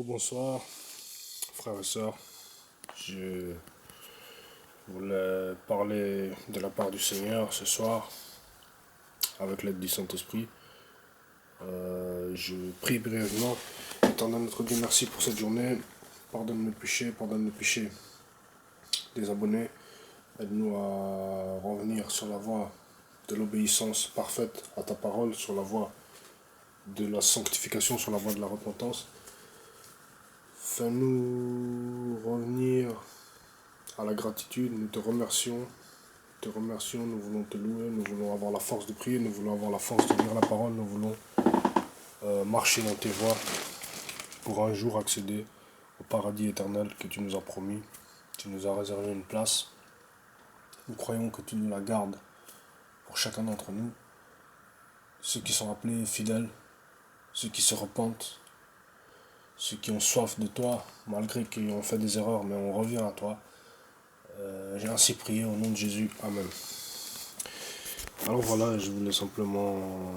Bonsoir, frères et sœurs. Je voulais parler de la part du Seigneur ce soir, avec l'aide du Saint-Esprit. Je prie brièvement. Éternel notre Dieu, merci pour cette journée. Pardonne nos péchés des abonnés. Aide-nous à revenir sur la voie de l'obéissance parfaite à ta parole, sur la voie de la sanctification, sur la voie de la repentance. Fais-nous revenir à la gratitude. Nous te remercions, nous voulons te louer, nous voulons avoir la force de prier, nous voulons avoir la force de lire la parole, nous voulons marcher dans tes voies pour un jour accéder au paradis éternel que tu nous as promis. Tu nous as réservé une place. Nous croyons que tu nous la gardes pour chacun d'entre nous. Ceux qui sont appelés fidèles, ceux qui se repentent, ceux qui ont soif de toi, malgré qu'ils ont fait des erreurs, mais on revient à toi. J'ai ainsi prié au nom de Jésus. Amen. Alors voilà, je voulais simplement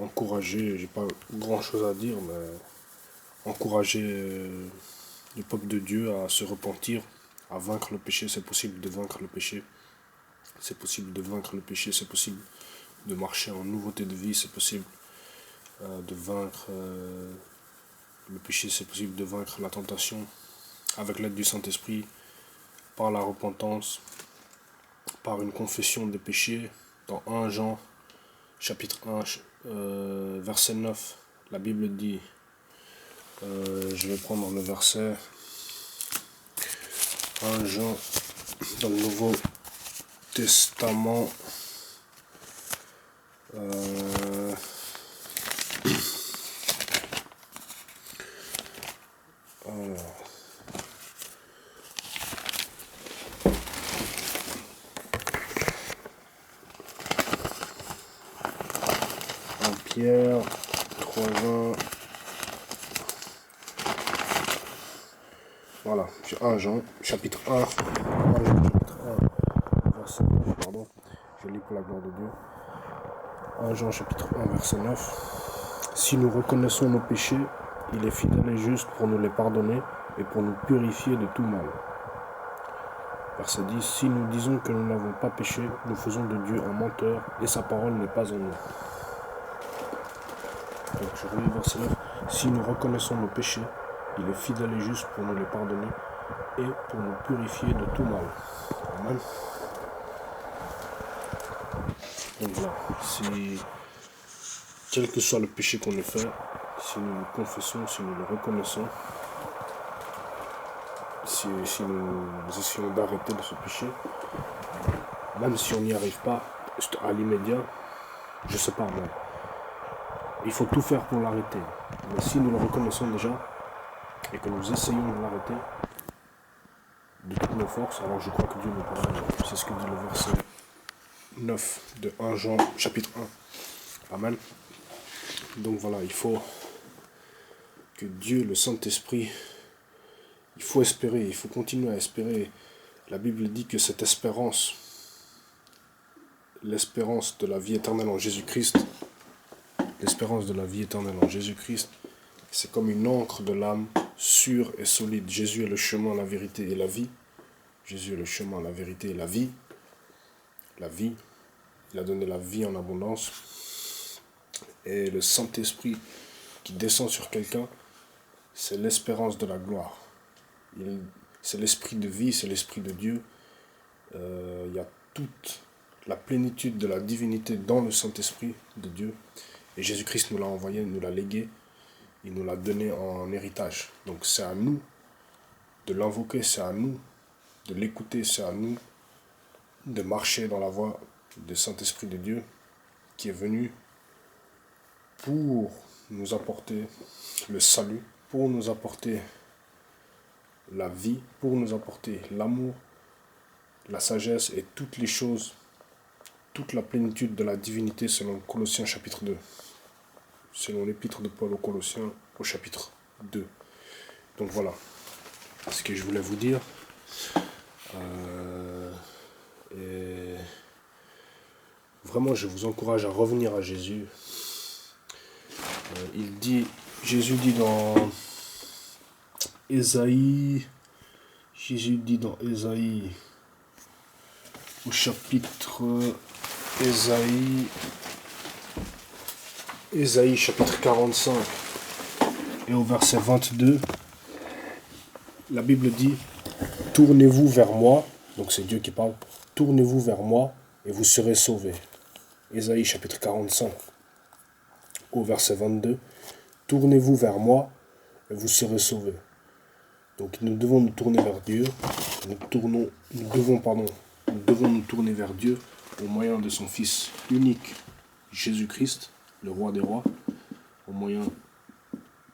encourager, j'ai pas grand chose à dire, mais encourager le peuple de Dieu à se repentir, à vaincre le péché. C'est possible de vaincre le péché. C'est possible de vaincre le péché, c'est possible de marcher en nouveauté de vie, c'est possible de vaincre le péché, c'est possible de vaincre la tentation avec l'aide du Saint-Esprit, par la repentance, par une confession des péchés. Dans 1 Jean, chapitre 1, verset 9, la Bible dit, je vais prendre le verset 1 Jean, dans le Nouveau Testament, Pierre 3:20. Voilà, 1 Jean, chapitre 1, verset 9, pardon, je lis pour la gloire de Dieu. 1 Jean, chapitre 1, verset 9. Si nous reconnaissons nos péchés, il est fidèle et juste pour nous les pardonner et pour nous purifier de tout mal. Verset 10. Si nous disons que nous n'avons pas péché, nous faisons de Dieu un menteur et sa parole n'est pas en nous. Donc je relis le verset 9. Si nous reconnaissons nos péchés, il est fidèle et juste pour nous les pardonner et pour nous purifier de tout mal. Amen. Donc voilà, si, quel que soit le péché qu'on ait fait, si nous le confessons, si nous le reconnaissons, si nous essayons d'arrêter de ce péché, même si on n'y arrive pas à l'immédiat, je sais pas, mais il faut tout faire pour l'arrêter. Mais si nous le reconnaissons déjà et que nous essayons de l'arrêter de toutes nos forces, alors je crois que Dieu nous pardonne. C'est ce que dit le verset 9 de 1 Jean chapitre 1. Amen. Donc voilà, il faut que Dieu, le Saint-Esprit, il faut espérer, il faut continuer à espérer. La Bible dit que cette espérance, l'espérance de la vie éternelle en Jésus-Christ, l'espérance de la vie éternelle en Jésus-Christ, c'est comme une encre de l'âme, sûre et solide. Jésus est le chemin, la vérité et la vie. Jésus est le chemin, la vérité et la vie. La vie, il a donné la vie en abondance. Et le Saint-Esprit qui descend sur quelqu'un, c'est l'espérance de la gloire. C'est l'esprit de vie, c'est l'esprit de Dieu. Il y a toute la plénitude de la divinité dans le Saint-Esprit de Dieu. Et Jésus-Christ nous l'a envoyé, nous l'a légué, il nous l'a donné en héritage. Donc c'est à nous de l'invoquer, c'est à nous de l'écouter, c'est à nous de marcher dans la voie du Saint-Esprit de Dieu qui est venu pour nous apporter le salut, pour nous apporter la vie, pour nous apporter l'amour, la sagesse et toutes les choses, toute la plénitude de la divinité selon Colossiens chapitre 2. Selon l'épître de Paul aux Colossiens au chapitre 2. Donc voilà ce que je voulais vous dire. Et vraiment, je vous encourage à revenir à Jésus. Jésus dit dans Ésaïe, au chapitre Ésaïe chapitre 45 et au verset 22, la Bible dit, tournez-vous vers moi, donc c'est Dieu qui parle, tournez-vous vers moi et vous serez sauvés. Ésaïe chapitre 45 au verset 22, tournez-vous vers moi et vous serez sauvés. Donc nous devons nous tourner vers Dieu, nous devons nous tourner vers Dieu au moyen de son Fils unique, Jésus-Christ, le roi des rois, au moyen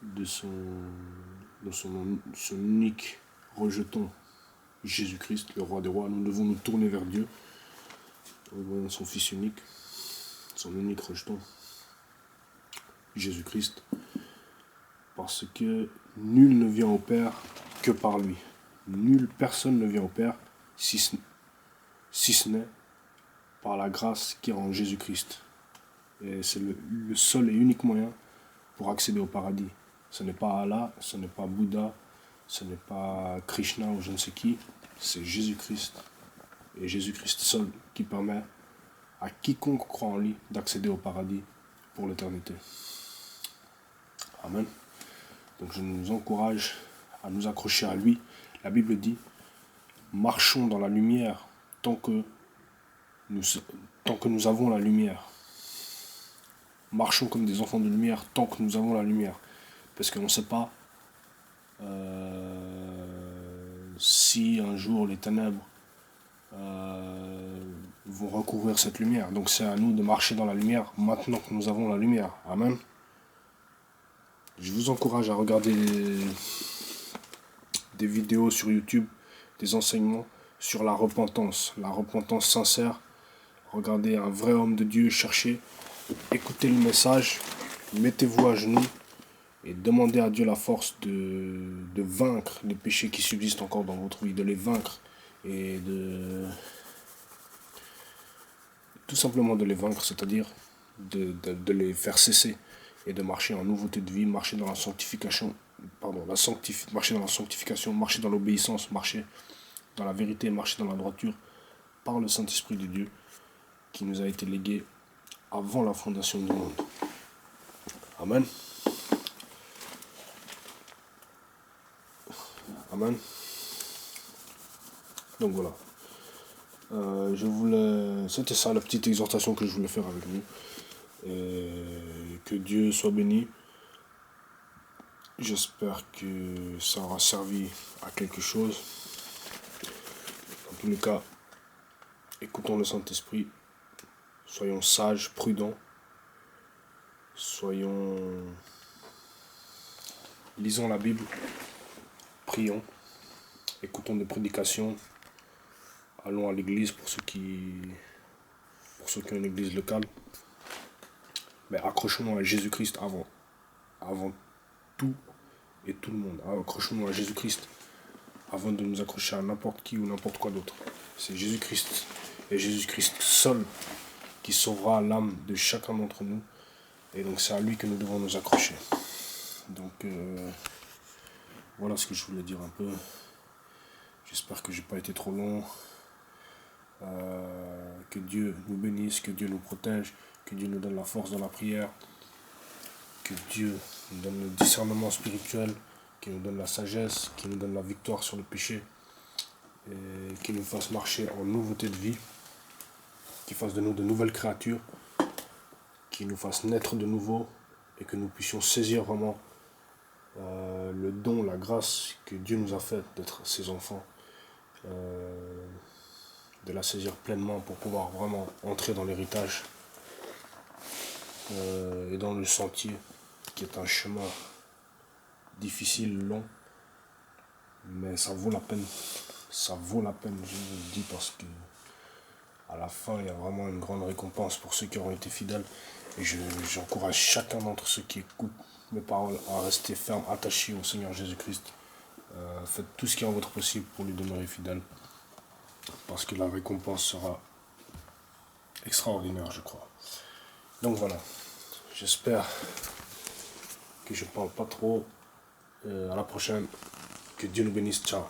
de son unique rejeton, Jésus-Christ, le roi des rois. Nous devons nous tourner vers Dieu au moyen de son Fils unique, son unique rejeton, Jésus-Christ, parce que nul ne vient au Père que par lui. Personne ne vient au Père si ce n'est par la grâce qui est en Jésus-Christ. Et c'est le seul et unique moyen pour accéder au paradis. Ce n'est pas Allah, ce n'est pas Bouddha, ce n'est pas Krishna ou je ne sais qui, c'est Jésus-Christ. Et Jésus-Christ seul qui permet à quiconque croit en lui d'accéder au paradis pour l'éternité. Amen. Donc je nous encourage à nous accrocher à lui. La Bible dit, marchons dans la lumière tant que nous avons la lumière. Marchons comme des enfants de lumière tant que nous avons la lumière. Parce qu'on ne sait pas si un jour les ténèbres vont recouvrir cette lumière. Donc c'est à nous de marcher dans la lumière maintenant que nous avons la lumière. Amen. Je vous encourage à regarder des vidéos sur YouTube, des enseignements sur la repentance sincère. Regardez un vrai homme de Dieu, cherchez, écoutez le message, mettez-vous à genoux et demandez à Dieu la force de vaincre les péchés qui subsistent encore dans votre vie, de les vaincre et tout simplement de les vaincre, c'est-à-dire de les faire cesser et de marcher en nouveauté de vie, marcher dans la sanctification, marcher dans l'obéissance, marcher dans la vérité, marcher dans la droiture par le Saint-Esprit de Dieu qui nous a été légué avant la fondation du monde. Amen. Amen. Donc voilà. C'était ça la petite exhortation que je voulais faire avec vous. Que Dieu soit béni. J'espère que ça aura servi à quelque chose. Dans tous les cas, écoutons le Saint-Esprit. Soyons sages, prudents. Lisons la Bible. Prions. Écoutons des prédications. Allons à l'église pour ceux qui ont une église locale. Mais accrochons-nous à Jésus-Christ avant tout et tout le monde. Accrochons-nous à Jésus-Christ avant de nous accrocher à n'importe qui ou n'importe quoi d'autre. C'est Jésus-Christ et Jésus-Christ seul qui sauvera l'âme de chacun d'entre nous. Et donc c'est à lui que nous devons nous accrocher. Donc voilà ce que je voulais dire un peu. J'espère que j'ai pas été trop long. Que Dieu nous bénisse, que Dieu nous protège, que Dieu nous donne la force dans la prière, que Dieu nous donne le discernement spirituel, qu'il nous donne la sagesse, qu'il nous donne la victoire sur le péché, et qu'il nous fasse marcher en nouveauté de vie, qu'il fasse de nous de nouvelles créatures, qu'il nous fasse naître de nouveau, et que nous puissions saisir vraiment le don, la grâce que Dieu nous a fait d'être ses enfants, de la saisir pleinement pour pouvoir vraiment entrer dans l'héritage et dans le sentier qui est un chemin difficile, long, mais ça vaut la peine. Ça vaut la peine, je vous le dis, parce que à la fin, il y a vraiment une grande récompense pour ceux qui auront été fidèles. Et j'encourage chacun d'entre ceux qui écoutent mes paroles à rester ferme, attachés au Seigneur Jésus-Christ. Faites tout ce qui est en votre possible pour lui demeurer fidèle, parce que la récompense sera extraordinaire, je crois. Donc voilà, j'espère que je parle pas trop. À la prochaine. Que Dieu nous bénisse. Ciao.